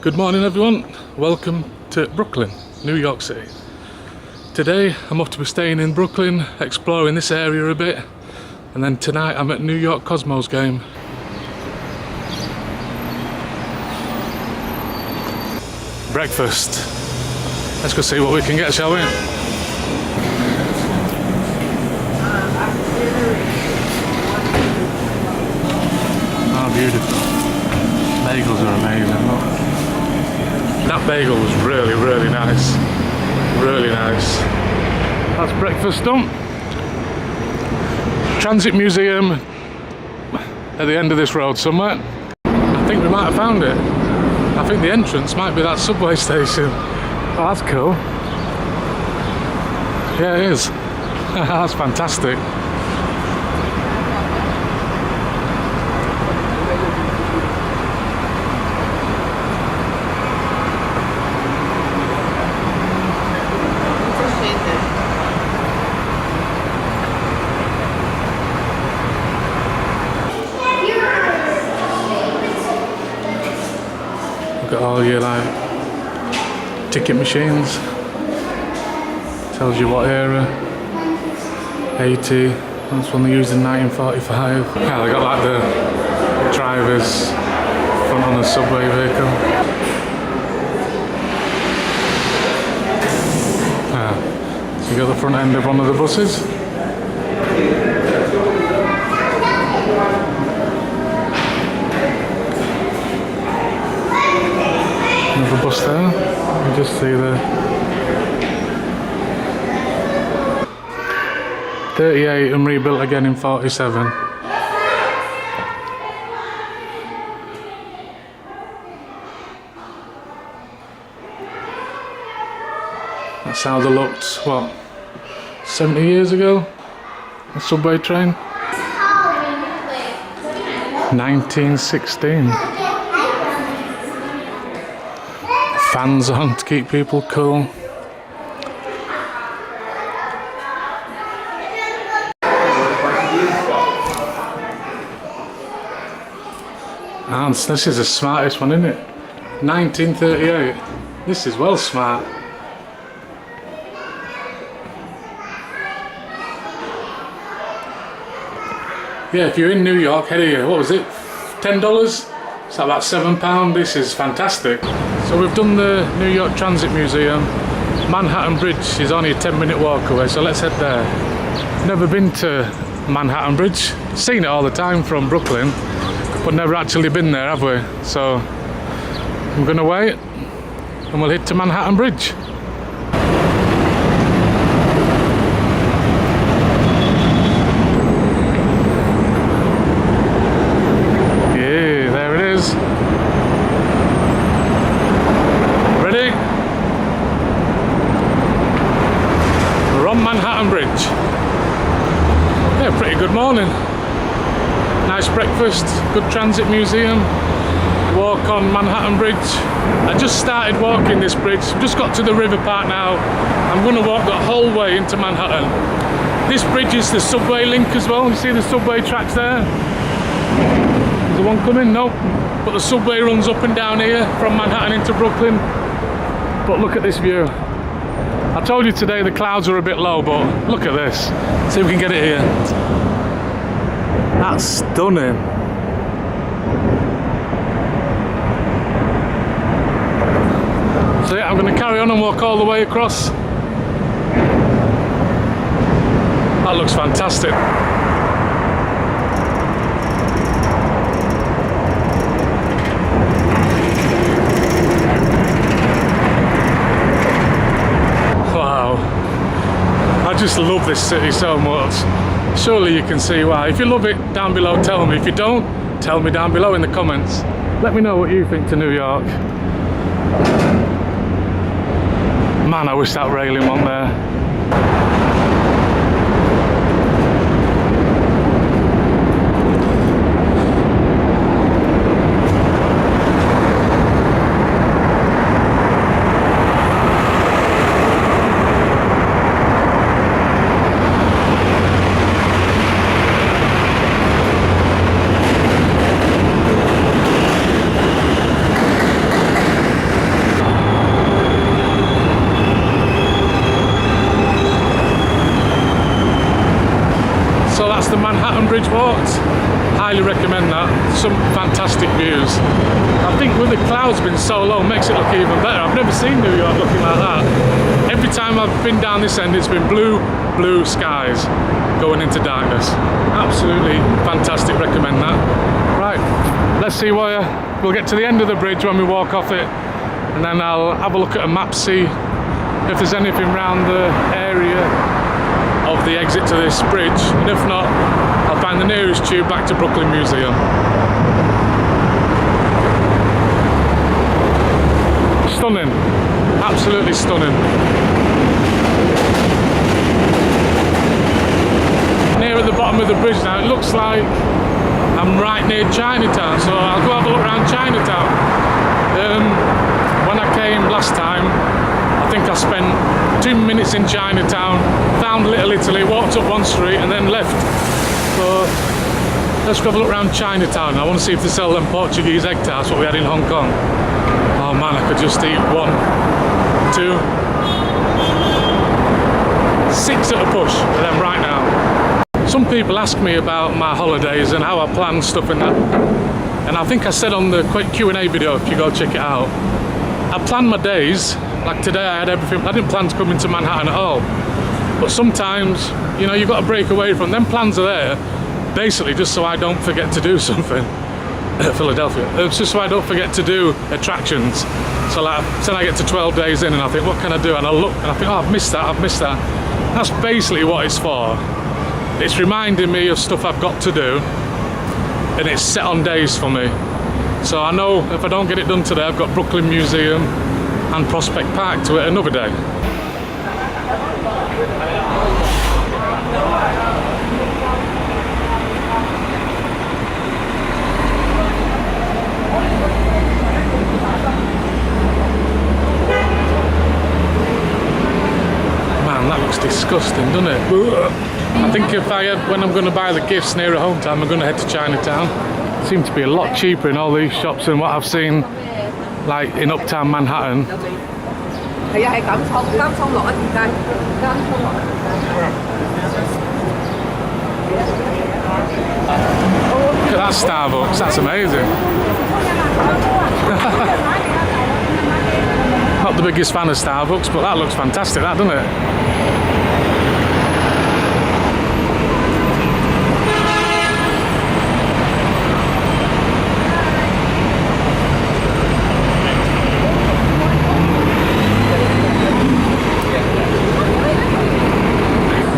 Good morning everyone, welcome to Brooklyn, New York City. Today I'm off to be staying in Brooklyn, exploring this area a bit, and then tonight I'm at New York Cosmos game. Breakfast. Let's go see what we can get, shall we? Oh, beautiful. Bagels are amazing, look. That bagel was really nice. Really nice. That's breakfast done. Transit Museum at the end of this road somewhere. I think we might have found it. I think the entrance might be that subway station. Oh, that's cool. Yeah, it is. That's fantastic. Look at all your like ticket machines. Tells you what era. 80. That's one they used in 1945. Yeah, they got like the driver's front on the subway vehicle. Ah, so you got the front end of one of the buses. Another bus there. You just see the 38 and rebuilt again in 47. That's how they looked, what, 70 years ago? A subway train? 1916. Fans on to keep people cool. And this is the smartest one, isn't it? 1938. This is well smart. Yeah, if you're in New York, head here. What was it? $10? It's like about £7. This is fantastic. So we've done the New York Transit Museum. Manhattan Bridge is only a 10-minute walk away, so let's head there. Never been to Manhattan Bridge. Seen it all the time from Brooklyn, but never actually been there, have we? So I'm gonna wait and we'll head to Manhattan Bridge. Yeah, there it is. Ready? We're on Manhattan Bridge. Yeah, pretty good morning. Nice breakfast, good transit museum, walk on Manhattan Bridge. I just started walking this bridge, just got to the river part now. I'm going to walk the whole way into Manhattan. This bridge is the subway link as well. You see the subway tracks there? Is the one coming? No. But the subway runs up and down here from Manhattan into Brooklyn. But look at this view. I told you today the clouds are a bit low, but look at this. See if we can get it here. That's stunning. So yeah, I'm going to carry on and walk all the way across. That looks fantastic. Wow. I just love this city so much. Surely you can see why. If you love it, down below tell me. If you don't, tell me down below in the comments. Let me know what you think to New York. Man, I wish that railing wasn't there. highly recommend that. Some fantastic views. I think with the clouds being so low, makes it look even better. I've never seen New York looking like that. Every time I've been down this end, it's been blue skies going into darkness. Absolutely fantastic, recommend that. Right, let's see where we'll get to the end of the bridge when we walk off it, and then I'll have a look at a map, see if there's anything around the area of the exit to this bridge, and if not, I'll find the nearest tube back to Brooklyn Museum. Stunning, absolutely stunning. Near at the bottom of the bridge now, it looks like I'm right near Chinatown, so I'll go have a look around Chinatown. When I came last time, I think I spent 2 minutes in Chinatown, found Little Italy, walked up one street and then left. So let's go have a look around Chinatown. I want to see if they sell them Portuguese egg tarts, what we had in Hong Kong. Oh man, I could just eat 1, 2, 6 at a push of them right now. Some people ask me about my holidays and how I plan stuff and that. And I think I said on the quick Q&A video, if you go check it out, I plan my days. Like today I had everything, I didn't plan to come into Manhattan at all. But sometimes, you know, you've got to break away from them. Plans are there, basically just so I don't forget to do something. Philadelphia. It's just so I don't forget to do attractions. So like, then I get to 12 days in and I think, what can I do? And I look and I think, oh, I've missed that. That's basically what it's for. It's reminding me of stuff I've got to do, and it's set on days for me. So I know if I don't get it done today, I've got Brooklyn Museum and Prospect Park to it another day. Man, that looks disgusting, doesn't it? I think when I'm going to buy the gifts nearer home time, I'm going to head to Chinatown. Seems to be a lot cheaper in all these shops than what I've seen like in uptown Manhattan. Look at that Starbucks, that's amazing. Not the biggest fan of Starbucks, but that looks fantastic, that, doesn't it?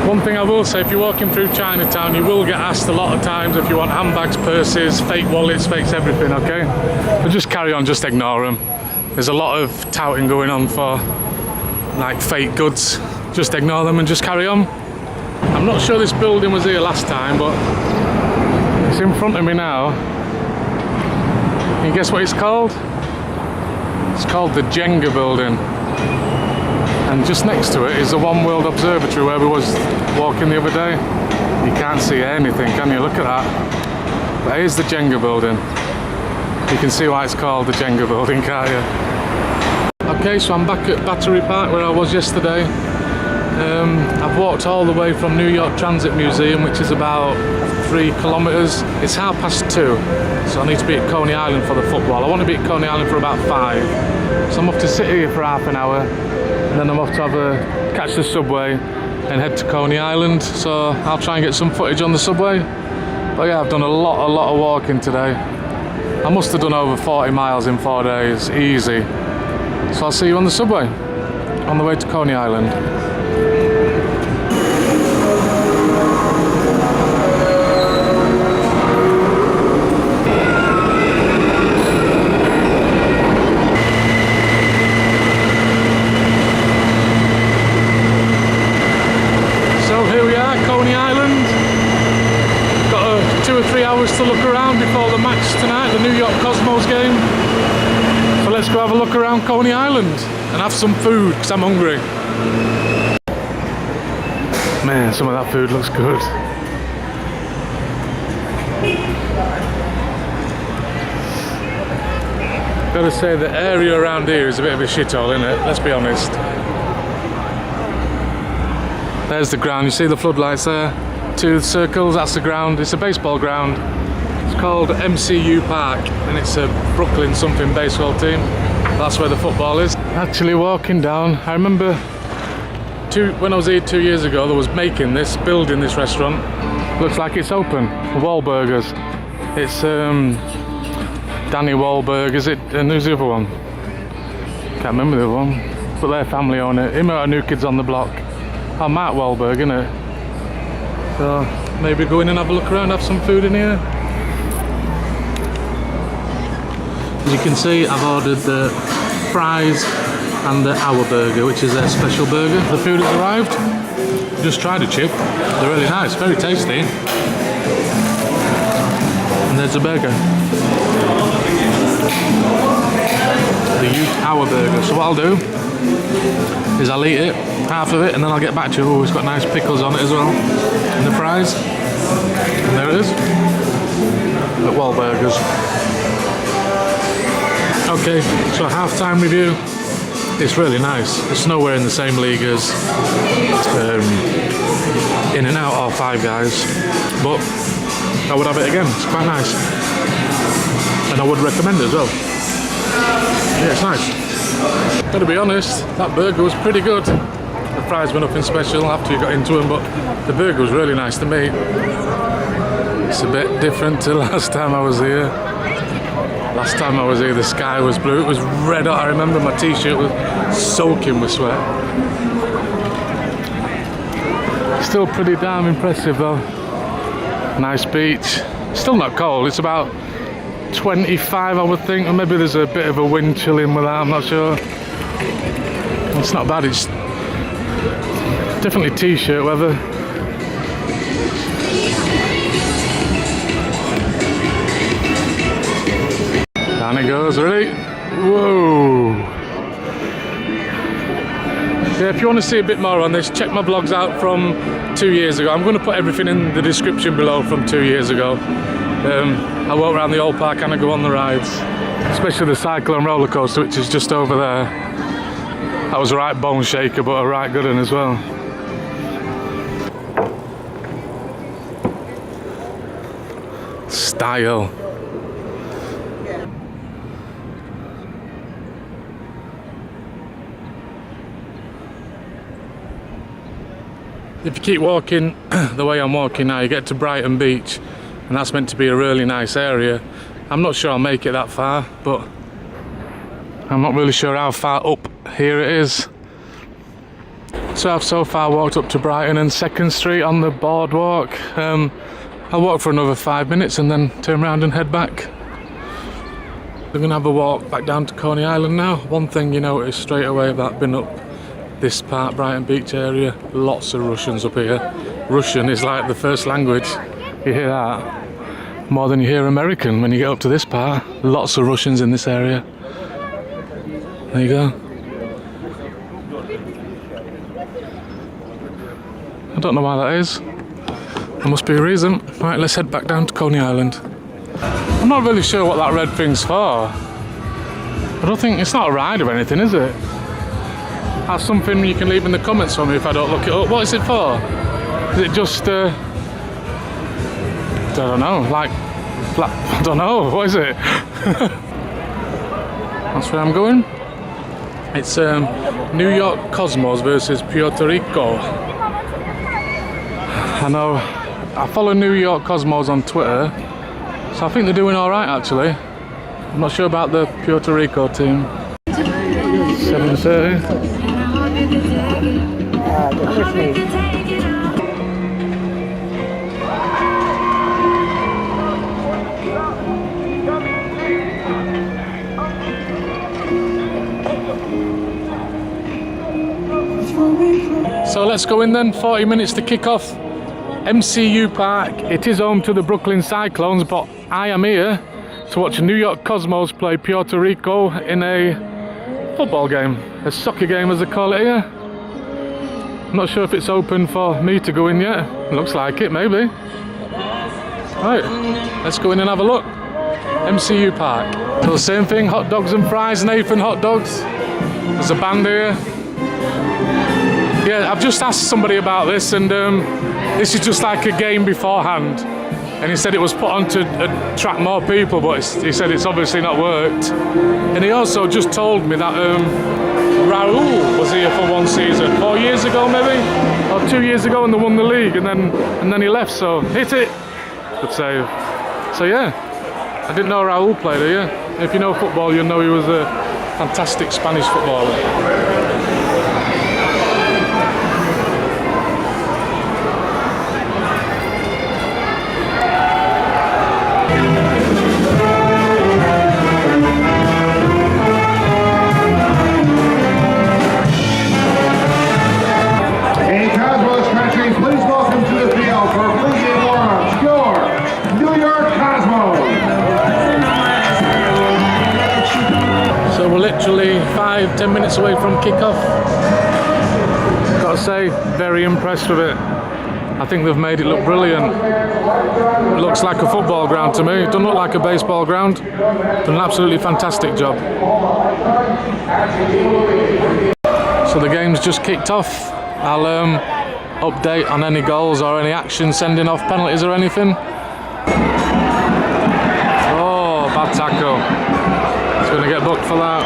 One thing I will say, if you're walking through Chinatown, you will get asked a lot of times if you want handbags, purses, fake wallets, fakes, everything, okay? But just carry on, just ignore them. There's a lot of touting going on for like fake goods. Just ignore them and just carry on. I'm not sure this building was here last time, but it's in front of me now. Can you guess what it's called? It's called the Jenga building. And just next to it is the One World Observatory where we was walking the other day. You can't see anything, can you? Look at that. But here's the Jenga building. You can see why it's called the Jenga building, can't you? Okay, so I'm back at Battery Park where I was yesterday. I've walked all the way from New York Transit Museum, which is about 3 kilometers. It's 2:30, so I need to be at Coney Island for the football. I want to be at Coney Island for about 5. So I'm off to sit here for half an hour. And then I'm off to catch the subway and head to Coney Island. So I'll try and get some footage on the subway. But yeah, I've done a lot of walking today. I must have done over 40 miles in 4 days, easy. So I'll see you on the subway, on the way to Coney Island. To look around before the match tonight, the New York Cosmos game. So let's go have a look around Coney Island and have some food because I'm hungry. Man, some of that food looks good. Gotta say, the area around here is a bit of a shithole, isn't it? Let's be honest. There's the ground, you see the floodlights there? 2 circles, that's the ground. It's a baseball ground. It's called MCU Park, and it's a Brooklyn something baseball team. That's where the football is. Actually walking down, I remember when I was here 2 years ago, there was building this restaurant. Looks like it's open. Wahlburgers. It's Danny Wahlberg, is it? And who's the other one? Can't remember the other one. But their family own it. Him or New Kids on the Block. Oh, Mark Wahlberg, innit? So maybe go in and have a look around, have some food in here. As you can see, I've ordered the fries and the Our Burger, which is their special burger. The food has arrived. Just tried a chip. They're really nice, very tasty. And there's a burger. The Our Burger. So what I'll do is I'll eat it, half of it, and then I'll get back to you. Oh, it's got nice pickles on it as well. And the fries. And there it is. At Wahlburgers. Okay, so half-time review. It's really nice. It's nowhere in the same league as In-N-Out or Five Guys, but I would have it again. It's quite nice, and I would recommend it as well. Yeah, it's nice. Gotta be honest, that burger was pretty good. The fries were nothing special after you got into them, but the burger was really nice to me. It's a bit different to last time I was here. Last time I was here, the sky was blue. It was red hot. I remember my t-shirt was soaking with sweat. Still pretty damn impressive though. Nice beach. Still not cold. It's about 25, I would think. Or maybe there's a bit of a wind chilling with that. I'm not sure. It's not bad. It's definitely t-shirt weather. Down it goes, ready? Whoa! Yeah, if you want to see a bit more on this, check my vlogs out from 2 years ago. I'm going to put everything in the description below from 2 years ago. I walk around the old park and I go on the rides, especially the cyclone roller coaster, which is just over there. That was a right bone shaker, but a right good one as well. Style. If you keep walking the way I'm walking now, you get to Brighton Beach, and that's meant to be a really nice area. I'm not sure I'll make it that far, but I'm not really sure how far up here it is. So I've so far walked up to Brighton and 2nd Street on the boardwalk. I'll walk for another 5 minutes and then turn around and head back. We're gonna have a walk back down to Coney Island now. One thing you notice straight away about being up this part, Brighton Beach area, lots of Russians up here. Russian is like the first language. You hear that more than you hear American when you get up to this part. Lots of Russians in this area. There you go. I don't know why that is. There must be a reason. Right, let's head back down to Coney Island. I'm not really sure what that red thing's for. I don't think it's not a ride or anything, is it? That's something you can leave in the comments for me if I don't look it up. What is it for? Is it just, I don't know, like, I don't know, what is it? That's where I'm going. It's New York Cosmos versus Puerto Rico. I know, I follow New York Cosmos on Twitter, so I think they're doing alright actually. I'm not sure about the Puerto Rico team. 7:30. So let's go in then, 40 minutes to kick off. MCU Park. It is home to the Brooklyn Cyclones, but I am here to watch New York Cosmos play Puerto Rico in a football game, a soccer game as they call it here. I'm not sure if it's open for me to go in yet. Looks like it, maybe. Right, let's go in and have a look. MCU Park. So same thing, hot dogs and fries, Nathan hot dogs. There's a band here. Yeah, I've just asked somebody about this, and this is just like a game beforehand. and he said it was put on to attract more people, but he said it's obviously not worked. And he also just told me that Raul was here for one season, 4 years ago maybe, or 2 years ago, and they won the league, and then he left. So hit it, good save. So yeah, I didn't know Raul played here. If you know football, you'll know he was a fantastic Spanish footballer. Literally 5-10 minutes away from kickoff. Gotta say, very impressed with it. I think they've made it look brilliant. It looks like a football ground to me. It doesn't look like a baseball ground. Done an absolutely fantastic job. So the game's just kicked off. I'll update on any goals or any action, sending off penalties or anything. Oh, bad tackle. He's going to get booked for that.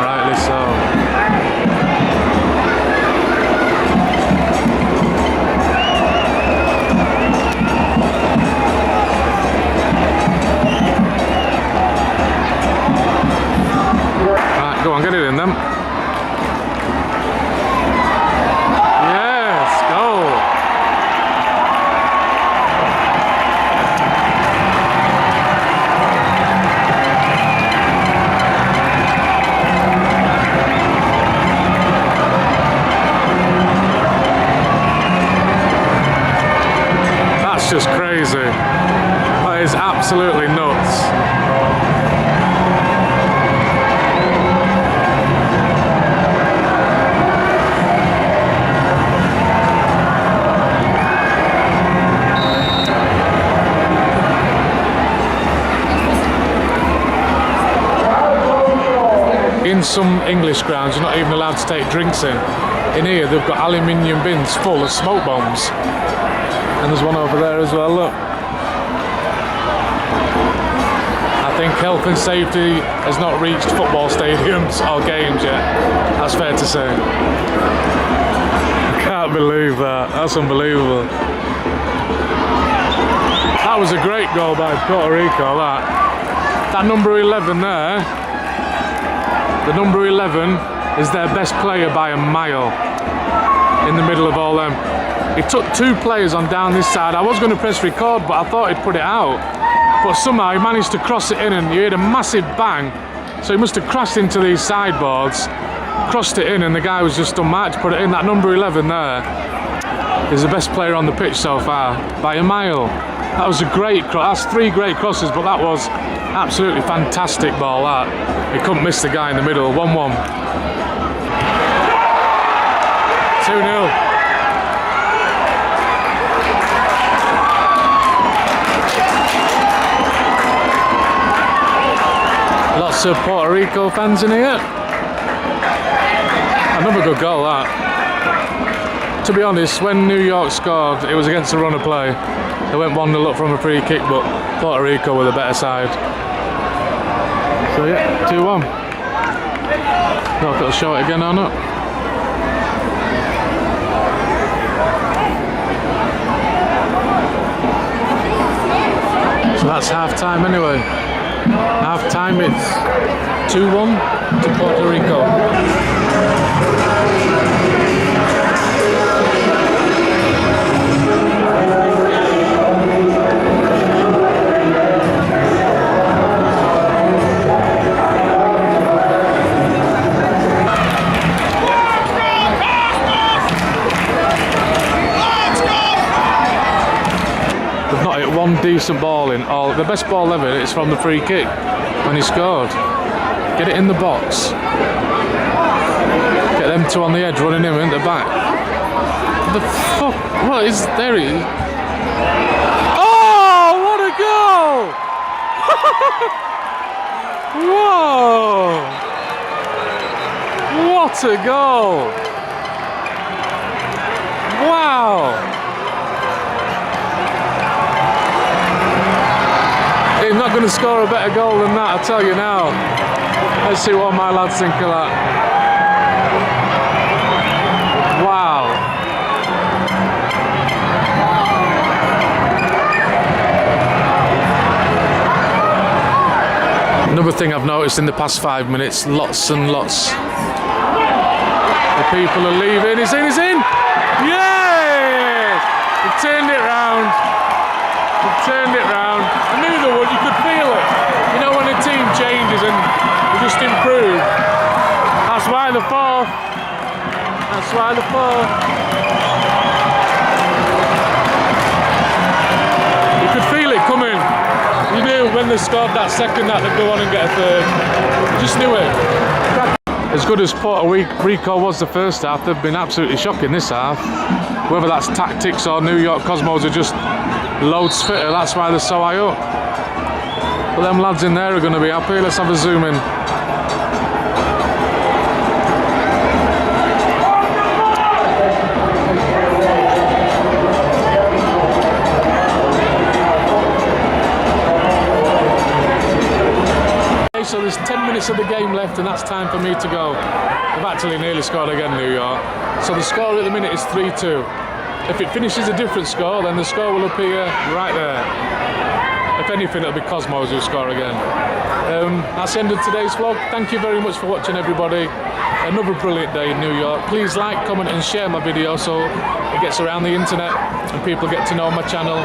Rightly so. Right, go on, get it in then. Yes, goal. Just crazy. That is absolutely nuts. In some English grounds, you're not even allowed to take drinks in. In here, they've got aluminium bins full of smoke bombs. And there's one over there as well, look. I think health and safety has not reached football stadiums or games yet. That's fair to say. I can't believe that. That's unbelievable. That was a great goal by Puerto Rico, that. That number 11 there, the number 11 is their best player by a mile in the middle of all them. He took two players on down this side. I was going to press record, but I thought he'd put it out. But somehow he managed to cross it in, and you heard a massive bang. So he must have crashed into these sideboards, crossed it in, and the guy was just unmatched. Put it in. That number 11 there is the best player on the pitch so far by a mile. That was a great cross. That's 3 great crosses, but that was absolutely fantastic ball. That he couldn't miss the guy in the middle. 1-1. 2-0. Lots of Puerto Rico fans in here. Another good goal, that. To be honest, when New York scored, it was against a run of play. They went 1-0 up from a free kick, but Puerto Rico were the better side. So yeah, 2-1. Don't know if it'll show it again or not. So that's half time anyway. Half time, it's 2-1 to Puerto Rico. They've not hit one decent ball in all. The best ball ever is from the free kick when he scored. Get it in the box. Get them two on the edge running him into the back. The fuck? What is there? Oh, what a goal! Whoa! What a goal! Wow! going to score a better goal than that, I'll tell you now. Let's see what my lads think of that. Wow. Another thing I've noticed in the past 5 minutes, lots and lots. The people are leaving. He's in, he's in! Yes! He turned it round. He turned it round. I knew they would, you could feel it. You know when a team changes and they just improve. That's why the fourth. That's why the fourth. You could feel it coming. You knew when they scored that second that they'd go on and get a third. You just knew it. As good as Puerto Rico was the first half, they've been absolutely shocking this half. Whether that's tactics or New York Cosmos are just loads fitter, that's why they're so high up. But them lads in there are going to be happy. Let's have a zoom in. So there's 10 minutes of the game left and that's time for me to go. They've actually nearly scored again, New York. So the score at the minute is 3-2. If it finishes a different score, then the score will appear right there. If anything, it'll be Cosmos who score again. That's the end of today's vlog. Thank you very much for watching, everybody. Another brilliant day in New York. Please like, comment and share my video so it gets around the internet and people get to know my channel.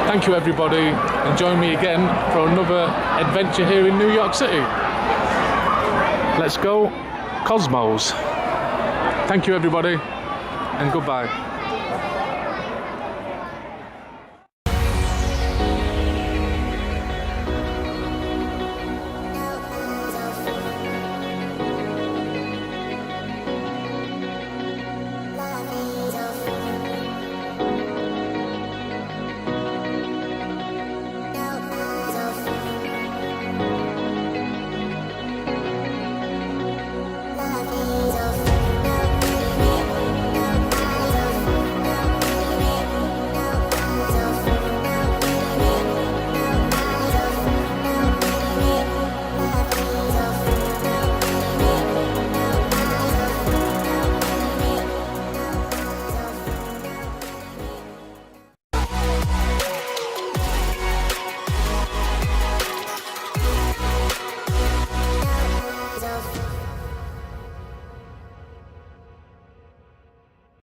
Thank you, everybody, and join me again for another adventure here in New York City. Let's go Cosmos. Thank you, everybody, and goodbye.